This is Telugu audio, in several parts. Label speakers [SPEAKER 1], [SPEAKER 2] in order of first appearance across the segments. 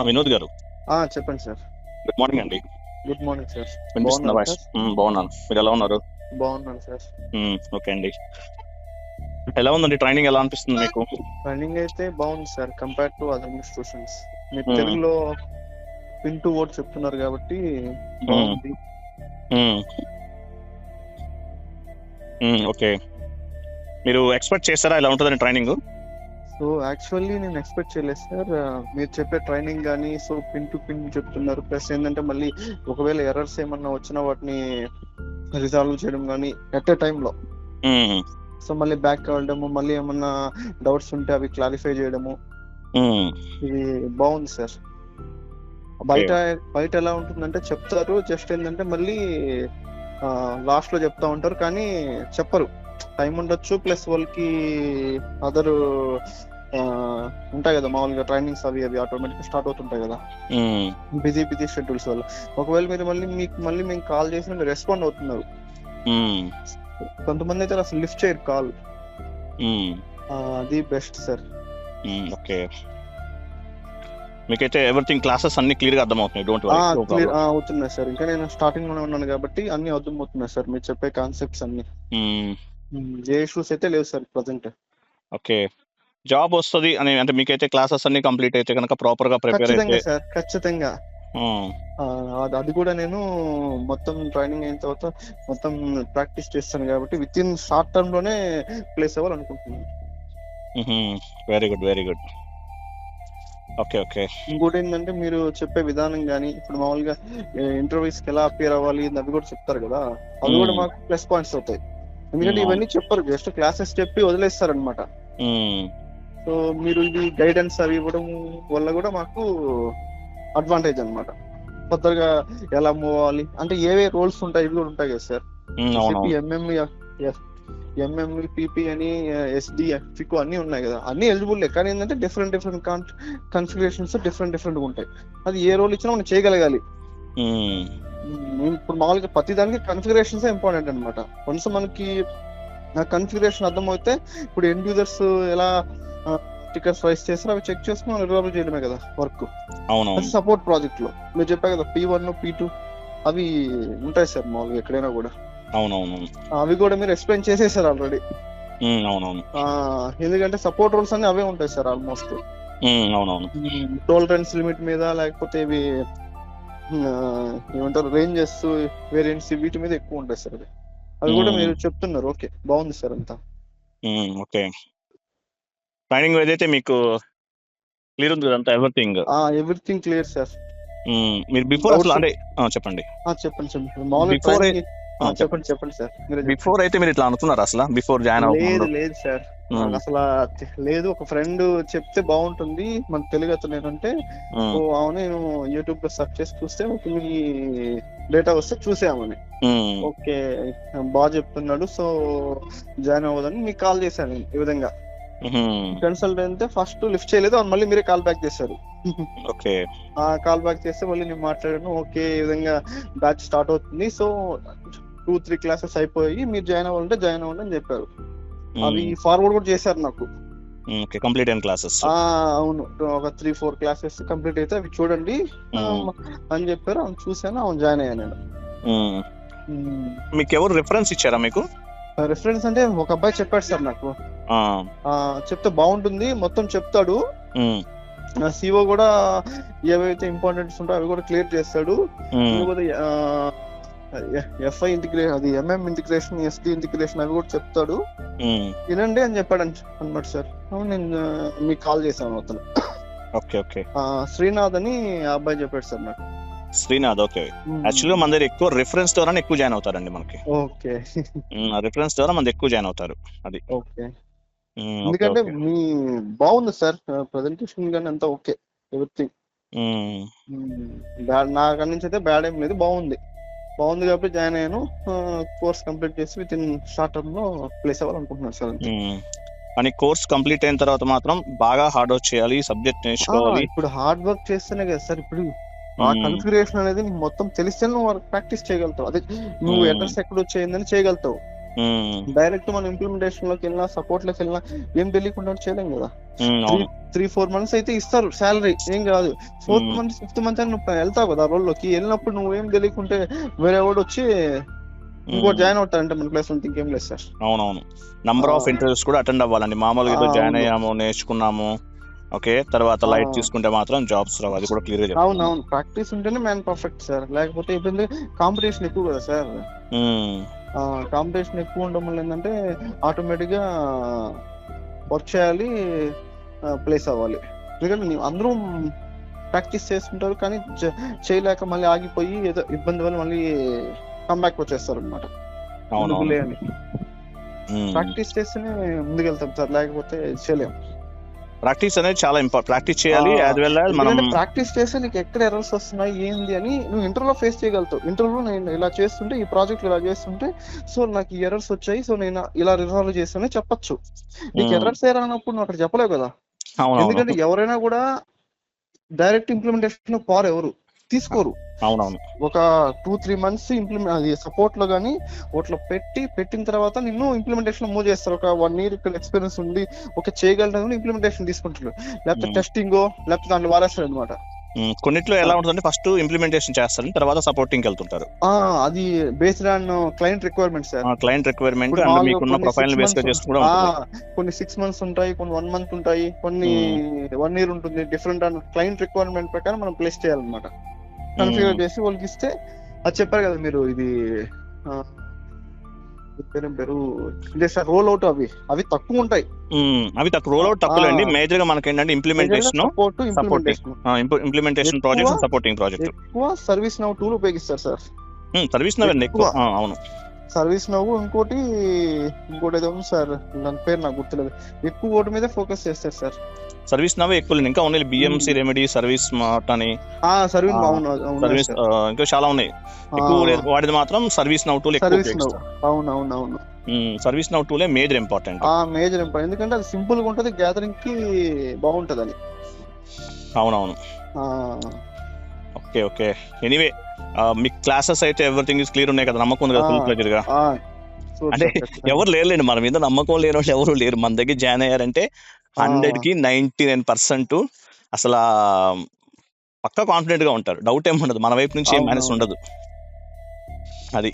[SPEAKER 1] వినోద్ గారు,
[SPEAKER 2] చెప్పండి సార్.
[SPEAKER 1] గుడ్ మార్నింగ్ అండి.
[SPEAKER 2] Good morning sir.
[SPEAKER 1] వినిపిస్తున్న
[SPEAKER 2] బాగున్నారా
[SPEAKER 1] వాయిస్?
[SPEAKER 2] సార్?
[SPEAKER 1] బాగున్నాను. మీరు ఎలా ఉన్నారు?
[SPEAKER 2] బాగున్నాను సార్.
[SPEAKER 1] ఓకే అండి. ఎలా ఉందండి ట్రైనింగ్? ఎలా అనిపిస్తుంది మీకు?
[SPEAKER 2] రన్నింగ్ అయితే బాగుంది sir, compare to other institutions. మీరు
[SPEAKER 1] మ్మ్,
[SPEAKER 2] తెలుగులో పిన్ టు వర్డ్ చెప్తున్నారు కాబట్టి
[SPEAKER 1] మ్మ్,
[SPEAKER 2] బాగుంది.
[SPEAKER 1] మ్మ్, ఓకే. మీరు ఎక్స్పెక్ట్ చేస్తారా ఇలా ఉంటుందని ట్రైనింగ్?
[SPEAKER 2] సో యాక్చువల్లీ నేను ఎక్స్పెక్ట్ చేయలేదు సార్. మీరు చెప్పే ట్రైనింగ్ కానీ సో పిన్ టు పిన్ చెప్తున్నారు. ప్లస్ ఏంటంటే మళ్ళీ ఒకవేళ ఎర్రర్స్ ఏమన్నా వచ్చినా వాటిని రిజాల్వ్ చేయడం కానీ ఎట్ ఏ టైంలో. సో మళ్ళీ బ్యాక్ వెళ్ళడము, మళ్ళీ ఏమన్నా డౌట్స్ ఉంటే అవి క్లారిఫై చేయడము, ఇది బాగుంది సార్. బయట బయట ఎలా ఉంటుందంటే చెప్తారు, జస్ట్ ఏంటంటే మళ్ళీ లాస్ట్ లో చెప్తా ఉంటారు కానీ చెప్పరు. టైం ఉండొచ్చు, ప్లస్ వాళ్ళకి అదర్ ఉంటాయి కదా మామూలుగా ట్రైనింగ్స్ అవి ఆటోమేటిక్ స్టార్ట్ అవుతుంటాయి కదా బిజీ షెడ్యూల్స్ వల్ల. ఒకవేళ మీరు మళ్ళీ మేము కాల్ చేసినా మీరు రెస్పాండ్ అవుతున్నారు. కొంతమంది అయితే అసలు లిఫ్ట్ చేయరు కాల్. అది బెస్ట్ సార్.
[SPEAKER 1] ఓకే. మీకైతే ఎవ్రీథింగ్ క్లాసెస్ అన్ని క్లియర్ గా అర్థమవుతున్నాయి? Don't worry.
[SPEAKER 2] క్లియర్ అవుతున్నాయి సార్. ఇంకా నేను స్టార్టింగ్ లోనే ఉన్నాను కాబట్టి అన్ని అర్థమవుతున్నాయి సార్. మీరు చెప్పే కాన్సెప్ట్స్ అన్ని, ఏ ఇష్యూస్ అయితే లేవు సార్ ప్రజెంట్.
[SPEAKER 1] ఓకే. జాబ్ వస్తుంది అని అంటే మీకైతే క్లాసెస్ అన్ని కంప్లీట్ అయితే కనుక ప్రాపర్ గా ప్రిపేర్ అయితే?
[SPEAKER 2] సార్ ఖచ్చితంగా. అది కూడా నేను మొత్తం ట్రైనింగ్ అయిన తర్వాత మొత్తం ప్రాక్టీస్ చేస్తాను కాబట్టి విత్ ఇన్ షార్ట్ టర్మ్ లోనే ప్లేస్ అవ్వాలనుకుంటున్నాను.
[SPEAKER 1] Very good, very good. Okay, okay.
[SPEAKER 2] ఇంకోటి ఏంటంటే మీరు చెప్పే విధానం కానీ ఇప్పుడు మామూలుగా ఇంటర్వ్యూస్ కి ఎలా అపియర్ అవ్వాలి అవి కూడా చెప్తారు కదా, అవి కూడా మాకు ప్లస్ పాయింట్స్ అవుతాయి. ఎందుకంటే ఇవన్నీ చెప్పరు, జస్ట్ క్లాసెస్ చెప్పి వదిలేస్తారు అనమాట. సో మీరు ఇది గైడెన్స్ అవి ఇవ్వడం వల్ల కూడా మాకు అడ్వాంటేజ్ అనమాట. కొత్తగా ఎలా మూవ్ అవ్వాలి అంటే ఏవే రోల్స్ ఉంటాయి ఇవి కూడా ఉంటాయి కదా సార్. ఎంఎంఈ పిపి అని ఎస్డి ఫికో అన్ని ఉన్నాయి కదా, అన్ని ఎలిజిబుల్. కానీ ఏంటంటే డిఫరెంట్ కన్ఫిగరేషన్స్ డిఫరెంట్ ఉంటాయి. అది ఏ రోల్ ఇచ్చినా మనం చేయగలగాలి. ఇప్పుడు మామూలుగా ప్రతి దానికి కన్ఫిగరేషన్స్ ఇంపార్టెంట్ అనమాట. వన్స్ మనకి కన్ఫిగరేషన్ అర్థమైతే ఇప్పుడు ఎండ్ యూజర్స్ ఎలా టికెట్స్ రైస్ చేస్తారు అవి చెక్ చేసుకుని మనం రిజాల్వ్ చేయడమే కదా వర్క్. అది సపోర్ట్ ప్రాజెక్ట్ లో మీరు చెప్పా కదా P1 P2 అవి ఉంటాయి సార్ మామూలుగా ఎక్కడైనా కూడా.
[SPEAKER 1] అవునవును,
[SPEAKER 2] అవి కూడా మీరు ఎక్స్ప్లెయిన్ చేసేసారు ఆల్రెడీ.
[SPEAKER 1] అవునవును,
[SPEAKER 2] ఎందుకంటే సపోర్ట్ రోల్స్ అన్ని అవే ఉంటాయి సార్ ఆల్మోస్ట్.
[SPEAKER 1] అవునవును.
[SPEAKER 2] టోలరెన్స్ లిమిట్ మీద లేకపోతే ఇవి ఏమంటారు రేంజెస్ వేరియంట్స్ వీటి మీద ఎక్కువ ఉంటాయి సార్. అది కూడా మీరు చెప్తున్నారు. ఓకే, బాగుంది సార్ అంతా.
[SPEAKER 1] ఓకే. ట్రైనింగ్ ఏదైతే మీకు క్లియర్ ఉంది కదా,
[SPEAKER 2] ఎవ్రీథింగ్ క్లియర్ సార్.
[SPEAKER 1] మీరు బిఫోర్ అసలు అంటే చెప్పండి.
[SPEAKER 2] చెప్పండి సార్.
[SPEAKER 1] బిఫోర్ అయితే మీరు ఇట్లా అనుకున్నారు అసలు బిఫోర్ జాయిన్
[SPEAKER 2] అవ్వలేదు? లేదు సార్, అసలు లేదు. ఒక ఫ్రెండ్ చెప్తే బాగుంటుంది మన తెలుగు అతను ఏంటంటే, అవును నేను యూట్యూబ్ లో సెర్చ్ చేసి చూస్తే మీ డేటా వస్తే చూసామని. ఓకే బాగా చెప్తున్నాడు, సో జాయిన్ అవ్వదని మీకు కాల్ చేశాను. ఈ విధంగా కన్సల్ట్ అయితే ఫస్ట్ లిఫ్ట్ చేయలేదు, మళ్ళీ మీరే కాల్ బ్యాక్ చేశారు.
[SPEAKER 1] ఓకే,
[SPEAKER 2] కాల్ బ్యాక్ చేస్తే మళ్ళీ నేను మాట్లాడాను. ఓకే ఈ విధంగా బ్యాచ్ స్టార్ట్ అవుతుంది, సో 2-3 క్లాసెస్ అయిపోయి మీరు జాయిన్ అవ్వాలంటే జాయిన్ అవ్వండి అని చెప్పారు. అవి ఫార్వర్డ్ కూడా చేశారు నాకు.
[SPEAKER 1] కంప్లీట్ అయిన క్లాసెస్?
[SPEAKER 2] అవును, ఒక 3-4 క్లాసెస్ కంప్లీట్ అయితే అవి చూడండి అని చెప్పారు. అవును చూసాను, అవును జాయిన్ అయ్యాను నేను.
[SPEAKER 1] మీకు ఎవరు రిఫరెన్స్ ఇచ్చారా? మీకు
[SPEAKER 2] రిఫరెన్స్ అంటే ఒక అబ్బాయి చెప్పాడు సార్ నాకు. చెప్తే బాగుంటుంది మొత్తం చెప్తాడు. సిఓ కూడా ఏవైతే ఇంపార్టెంట్స్ ఉంటాయో అవి కూడా క్లియర్ చేస్తాడు. ఎఫ్ఐ ఇంటిగ్రేషన్, అది ఎంఎం ఇంటిగ్రేషన్, ఎస్డి ఇంటిగ్రేషన్ అవి కూడా చెప్తాడు. వినండి అని చెప్పాడు అన్నమాట సార్. నేను మీకు కాల్ చేశాను. అతను శ్రీనాథ్ అని ఆ అబ్బాయి చెప్పాడు సార్ నాకు.
[SPEAKER 1] శ్రీనాథ్, ఓకే. యాక్చువల్గా మన దగ్గర ఎక్కువ రిఫరెన్స్ ద్వారా ఎక్కువ జాయిన్ అవుతారండి మనకి.
[SPEAKER 2] ఓకే,
[SPEAKER 1] రిఫరెన్స్ ద్వారా మన ఎక్కువ జాయిన్ అవుతారు. అది
[SPEAKER 2] ఓకే. ఎందుకంటే మీ బాగుంది సార్ ప్రెజెంటేషన్ కానీ అంతా ఓకే, ఎవ్రీథింగ్. నాకు నుంచి అయితే బ్యాడ్ ఏం లేదు, బాగుంది కాబట్టి జాయిన్ అయ్యాను. కోర్స్ కంప్లీట్ చేసి విత్ ఇన్ షార్ట్ టర్మ్ లో ప్లేస్ అవ్వాలనుకుంటున్నాను సార్.
[SPEAKER 1] అని కోర్స్ కంప్లీట్ అయిన తర్వాత మాత్రం బాగా హార్డ్ వర్క్ చేయాలి, సబ్జెక్ట్ నేర్చుకోవాలి.
[SPEAKER 2] ఇప్పుడు హార్డ్ వర్క్ చేస్తేనే కదా సార్ ఇప్పుడు ఆ కన్ఫిగరేషన్ అనేది నీకు మొత్తం తెలిస్తే నువ్వు ప్రాక్టీస్ చేయగలుగుతావు. అదే నువ్వు అడ్రస్ ఎక్కడ వచ్చేయిందని చేయగలుగుతావు. డైరెక్ట్ మనం ఇంప్లిమెంటేషన్ లోకి వెళ్ళినా సపోర్ట్ లోకి వెళ్ళినా ఏం తెలియకుండా చేయలేం కదా.
[SPEAKER 1] అవును
[SPEAKER 2] 3-4 months అయితే ఇస్తారు శాలరీ, ఏం కాదు. 4th
[SPEAKER 1] మ్మ్.
[SPEAKER 2] month 5th month అని నువ్వు వెళ్తావు కదా రోల్లోకి, వెళ్ళినప్పుడు నువ్వేం తెలియకుంటే వేరే వాడు వచ్చి ఇంకోటి జాయిన్ అవుతారంటే మన ప్లేస్ అంతా ఇంకేం లేదు సార్.
[SPEAKER 1] అవునవును. నంబర్ ఆఫ్ ఇంటర్వ్యూస్ కూడా అటెండ్ అవ్వాలండి. మామూలుగా ఏదో జాయిన్
[SPEAKER 2] అవును
[SPEAKER 1] అయ్యాము నేర్చుకున్నాము ఓకే తర్వాత లైట్ తీసుకుంటే మాత్రం జాబ్స్ రావు, అది కూడా క్లియర్ గా చెప్తున్నాను.
[SPEAKER 2] అవునవును, ప్రాక్టీస్ ఉంటేనే మ్యాన్ పర్ఫెక్ట్ సార్, లేకపోతే ఇబ్బంది. కాంపిటీషన్ ఎక్కువ కదా సార్, కాంపిటీషన్ ఎక్కువ ఉండడం వల్ల ఏంటంటే ఆటోమేటిక్ గా వర్క్ చేయాలి, ప్లేస్ అవ్వాలి. ఎందుకంటే అందరూ ప్రాక్టీస్ చేస్తుంటారు కానీ చేయలేక మళ్ళీ ఆగిపోయి ఏదో ఇబ్బంది వల్ల మళ్ళీ కంబ్యాక్ వచ్చేస్తారు అనమాట.
[SPEAKER 1] అవునవును.
[SPEAKER 2] అని ప్రాక్టీస్ చేస్తేనే ముందుకెళ్తాం సార్, లేకపోతే చేయలేము.
[SPEAKER 1] ప్రాక్టీస్ అనేది చాలా ఇంపార్టెంట్, ప్రాక్టీస్ చేయాలి యాజ్ వెల్ యాజ్ మనం
[SPEAKER 2] ప్రాక్టీస్ చేస్తే నీకు ఎక్కడ ఎర్రర్స్ వస్తున్నాయి ఏంది అని నువ్వు ఇంటర్వ్యూలో ఫేస్ చేయగలుగుతావు. ఇంటర్వ్యూలో నేను ఇలా చేస్తుంటే, ఈ ప్రాజెక్ట్ ఇలా చేస్తుంటే, సో నాకు ఈ ఎర్రర్స్ వచ్చాయి, సో నేను ఇలా రిజాల్వ్ చేస్తానని చెప్పొచ్చు. నీకు ఎర్రర్స్ రానప్పుడు నువ్వు అక్కడ చెప్పలేవు కదా. ఎందుకంటే ఎవరైనా కూడా డైరెక్ట్ ఇంప్లిమెంటేషన్ పోరు, ఎవరు తీసుకోరు.
[SPEAKER 1] అవునవును.
[SPEAKER 2] ఒక 2-3 months అది సపోర్ట్ లో గానీ వాటిలో పెట్టిన తర్వాత నిన్ను ఇంప్లిమెంటేషన్ మూవ్ చేస్తారు. ఒక 1 year ఇక్కడ ఎక్స్పీరియన్స్ ఉంది, ఒక చేయగలరు, ఇంప్లిమెంటేషన్ తీసుకుంటారు. లేకపోతే టెస్టింగ్ లేకపోతే దాంట్లో వారేస్తారు అనమాట.
[SPEAKER 1] కొన్నిట్లో ఎలా ఉంటుందంటే ఫస్ట్ ఇంప్లిమెంటేషన్ చేస్తారు, తర్వాత సపోర్టింగ్ వెళ్తుంటారు.
[SPEAKER 2] అది based on client requirement sir.
[SPEAKER 1] Client requirement and మీకున్న ప్రొఫైల్ బేస్ గా చేస్తూ కూడా ఉంటుంది.
[SPEAKER 2] కొన్ని 6 months ఉంటాయి, కొన్ని 1 month ఉంటాయి, కొన్ని 1 year ఉంటుంది. డిఫరెంట్ ఆన్ క్లయింట్ రిక్వైర్మెంట్ ప్రకారం మనం ప్లేస్ చేయాలన్నమాట. కన్ఫిగర్ చేసి వాళ్ళకి ఇస్తే, అది చెప్పారు కదా మీరు, ఇది పేరు ఇదే సార్ రోల్ అవుట్. అవి తక్కువ ఉంటాయి,
[SPEAKER 1] అవి తక్కువ రోల్ అవుట్ తక్కువ అండి. మేజర్ గా మనకి ఏంటంటే ఇంప్లిమెంటేషన్ ప్రాజెక్ట్, సపోర్టింగ్ ప్రాజెక్ట్.
[SPEAKER 2] ఎక్కువ సర్వీస్ నౌ టూల్ ఉపయోగిస్తారు సార్.
[SPEAKER 1] సర్వీస్ నౌ ఎక్కువ. అవును,
[SPEAKER 2] సర్వీస్ నౌ ఇంకోటి ఏదో ఉంది సార్, దాని పేరు నాకు గుర్తులేదు. ఎక్కువ వాటి మీద ఫోకస్ చేస్తారు సార్.
[SPEAKER 1] సర్వీస్ నవ్ ఎక్కువ, ఇంకా only BMC remedy, service smart అని సర్వీస్ ఇంకా చాలా ఉన్నాయి. ఎక్కువ వాటిది మాత్రం సర్వీస్ నవ్ టూల్.
[SPEAKER 2] అవునవునవును,
[SPEAKER 1] సర్వీస్ నవ్ టూలే మేజర్ ఇంపార్టెంట్.
[SPEAKER 2] ఎందుకంటే అది సింపుల్ గా ఉంటది, గ్యాదరింగ్ కి బాగుంటది అని.
[SPEAKER 1] అవునవును. Okay okay. ఎనీవే మీ క్లాసెస్ అయితే ఎవ్రీథింగ్ ఇస్ క్లియర్ ఉన్నాయి కదా, నమ్మకం ఉంది కదా ఫుల్ ప్లెజర్ గా? అంటే ఎవరు లేరులేండి మన మీద, నమ్మకం లేని వాళ్ళు ఎవరు లేరు. మన దగ్గర జాయిన్ అయ్యారంటే 100కి 99% అసలు పక్కా కాన్ఫిడెంట్ గా ఉంటారు, డౌట్ ఏమి ఉండదు, మన వైపు నుంచి ఏం మైనస్ ఉండదు. అది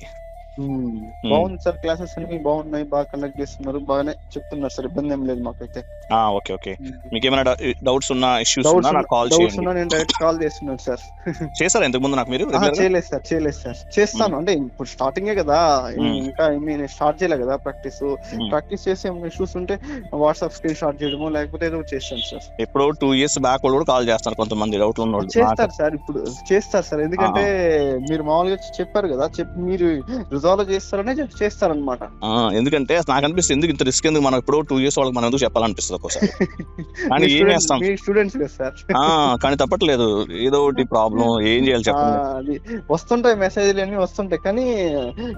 [SPEAKER 2] బాగుంది సార్, క్లాసెస్ అన్ని బాగున్నాయి, బాగా కండక్ట్ చేస్తున్నారు, బాగానే చెప్తున్నారు సార్, ఇబ్బంది ఏం లేదు మాకైతే.
[SPEAKER 1] Okay okay. మీకు ఏమైనా డౌట్స్ ఉన్నా, ఇష్యూస్ ఉన్నా నాకు కాల్ చేయండి.
[SPEAKER 2] నేను డైరెక్ట్ కాల్ చేస్తున్నాను సార్.
[SPEAKER 1] చేశారా ఇంతకు ముందు నాకు మీరు?
[SPEAKER 2] చేయలేదు సార్, చేస్తాను. అంటే ఇప్పుడు స్టార్టింగే కదా, ఇంకా స్టార్ట్ చేయలేదు కదా ప్రాక్టీస్ చేసి ఏమైనా ఇష్యూస్ ఉంటే వాట్సాప్ స్క్రీన్ షాట్ చేయడమో లేకపోతే ఏదో చేస్తాను సార్.
[SPEAKER 1] ఎప్పుడో 2 years బ్యాక్ కూడా కాల్ చేస్తాను కొంతమంది డౌట్లు ఉన్న వాళ్ళు.
[SPEAKER 2] చేస్తారు సార్, ఇప్పుడు చేస్తారు సార్. ఎందుకంటే మీరు మామూలుగా చెప్పారు కదా, మీరు రిజాల్వ్ చేస్తారనే చేస్తారనమాట.
[SPEAKER 1] ఎందుకంటే నాకు అనిపిస్తుంది, ఎందుకు ఇంత రిస్క్, ఎందుకు మనం ఎప్పుడో 2 years వాళ్ళకి మనం ఎందుకు చెప్పాలనిపిస్తుంది ఒక్కోసారి. కానీ ఏం చేస్తాం, కానీ తప్పట్లేదు, ఏదో ఒకటి ప్రాబ్లం, ఏం చేయాలి చెప్పండి.
[SPEAKER 2] అది వస్తుంటాయి, మెసేజ్లు అన్ని వస్తుంటాయి, కానీ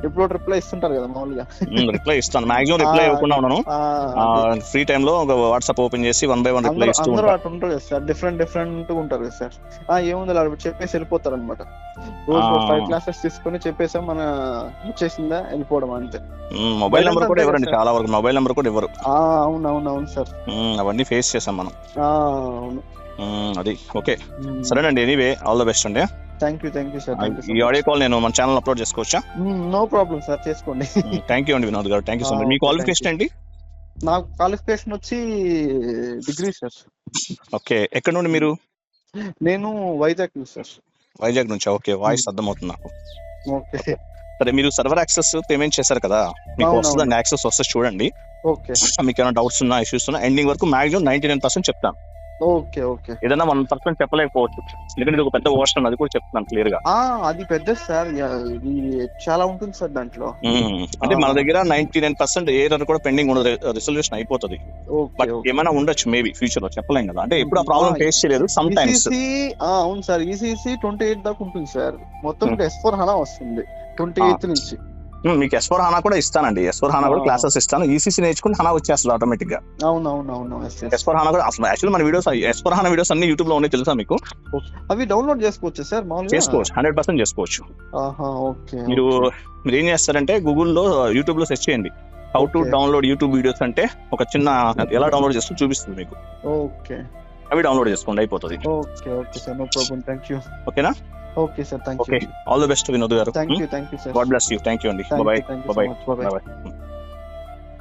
[SPEAKER 2] ఎప్పుడో రిప్లై ఇస్తుంటారు కదా మామూలుగా.
[SPEAKER 1] రిప్లై ఇస్తాను, మాక్సిమం రిప్లై ఇవ్వకుండా ఉన్నాను. ఫ్రీ టైమ్ లో ఒక వాట్సాప్ ఓపెన్ చేసి 1 by 1 రిప్లై ఇస్తూ
[SPEAKER 2] ఉంటారు సార్. డిఫరెంట్ ఉంటారు కదా సార్. ఏముంది అలా చెప్పేసి వెళ్ళిపోతారు అనమాట. రోజు 5 classes తీసుకొని చెప్పేసాం, మన వచ్చేసిందా వెళ్ళిపోవడం అంతే.
[SPEAKER 1] మొబైల్ నెంబర్ కూడా ఇవ్వరండి, చాలా వరకు మొబైల్ నెంబర్ కూడా ఇవ్వరు.
[SPEAKER 2] అవునవును సార్,
[SPEAKER 1] అవన్నీ ఫేస్ చేసాం మనం.
[SPEAKER 2] అవును,
[SPEAKER 1] అది ఓకే. సరేనండి, ఎనీవే ఆల్ ద బెస్ట్ అండి.
[SPEAKER 2] Thank you sir.
[SPEAKER 1] ఈ ఆడియో కాల్ నేను మన ఛానల్ అప్లోడ్ చేసుకోవచ్చా?
[SPEAKER 2] నో ప్రాబ్లం సార్, చేసుకోండి.
[SPEAKER 1] థ్యాంక్ యూ అండి Vinod garu, thank you so much. Me qualification ఏంటి?
[SPEAKER 2] నాకు క్వాలిఫికేషన్ వచ్చి డిగ్రీ సార్.
[SPEAKER 1] ఓకే, ఎక్కడ నుండి మీరు?
[SPEAKER 2] నేను వైజాగ్ నుంచి సార్.
[SPEAKER 1] వైజాగ్ నుంచి, ఓకే. వాయిస్ అర్థమవుతుంది నాకు.
[SPEAKER 2] ఓకే,
[SPEAKER 1] సరే, మీరు సర్వర్ యాక్సెస్ పేమెంట్ చేశారు కదా, మీకు వస్తుందండి, యాక్సెస్ వస్తే చూడండి.
[SPEAKER 2] ఓకే,
[SPEAKER 1] మీకు ఏమైనా డౌట్స్ ఉన్నా, ఇష్యూస్ ఉన్నా, ఎండింగ్ వరకు మాక్సిమం 99% చెప్తాను.
[SPEAKER 2] ఓకే,
[SPEAKER 1] ఏదైనా 1% చెప్పలేకపోవచ్చు, ఎందుకంటే ఇది ఒక పెద్ద ఓషన్, అది కూడా చెప్తున్నాను క్లియర్ గా.
[SPEAKER 2] అది పెద్ద సార్, చాలా ఉంటుంది సార్ దాంట్లో.
[SPEAKER 1] అంటే మన దగ్గర 99% ఏ ఎర్రర్ కూడా పెండింగ్ ఉండదు, రిజల్యూషన్ అయిపోతుంది. బట్ ఏమైనా ఉండొచ్చు మేబీ ఫ్యూచర్ లో, చెప్పలేం కదా. అంటే ఎప్పుడు ఆ ప్రాబ్లం ఫేస్ చేయలేదు, సమ్ టైమ్స్.
[SPEAKER 2] అవును సార్, ఈసీసీ 28 దాకా ఉంటుంది సార్. మొత్తం S/4HANA వస్తుంది 28 నుంచి.
[SPEAKER 1] మీకు S/4HANA కూడా ఇస్తానండి, S/4HANA కూడా క్లాసెస్ ఇస్తాను. ఈసీసీ నేర్చుకుని HANA వచ్చేస్తుంది ఆటోమేటిక్ గా.
[SPEAKER 2] అవునవును,
[SPEAKER 1] S/4HANA కూడా అసలు యాక్చువల్లీ మన వీడియోస్, S/4HANA వీడియోస్ అన్ని యూట్యూబ్ లో ఉన్నాయి, తెలుసా మీకు?
[SPEAKER 2] అవి డౌన్లోడ్ చేసుకోవచ్చు సార్,
[SPEAKER 1] చేసుకోవచ్చు, 100% చేసుకోవచ్చు.
[SPEAKER 2] ఓకే.
[SPEAKER 1] మీరు ఏం చేస్తారంటే గూగుల్లో, యూట్యూబ్ లో సెర్చ్ చేయండి, how to
[SPEAKER 2] Okay.
[SPEAKER 1] Download YouTube videos అంటే ఒక చిన్న ఎలా డౌన్లోడ్ చేస్తూ చూపిస్తుంది మీకు.
[SPEAKER 2] ఓకే
[SPEAKER 1] అవి డౌన్లోడ్ చేసుకోండి, అయిపోతుంది.
[SPEAKER 2] Okay sir, no problem, thank you.
[SPEAKER 1] ఓకేనా?
[SPEAKER 2] Okay sir, thank
[SPEAKER 1] okay,
[SPEAKER 2] you.
[SPEAKER 1] All the best Vinod garu.
[SPEAKER 2] Thank you sir.
[SPEAKER 1] God bless you. Thank you అండి.
[SPEAKER 2] Thank you,
[SPEAKER 1] bye
[SPEAKER 2] thank you so
[SPEAKER 1] bye
[SPEAKER 2] much. Bye-bye.
[SPEAKER 1] Bye.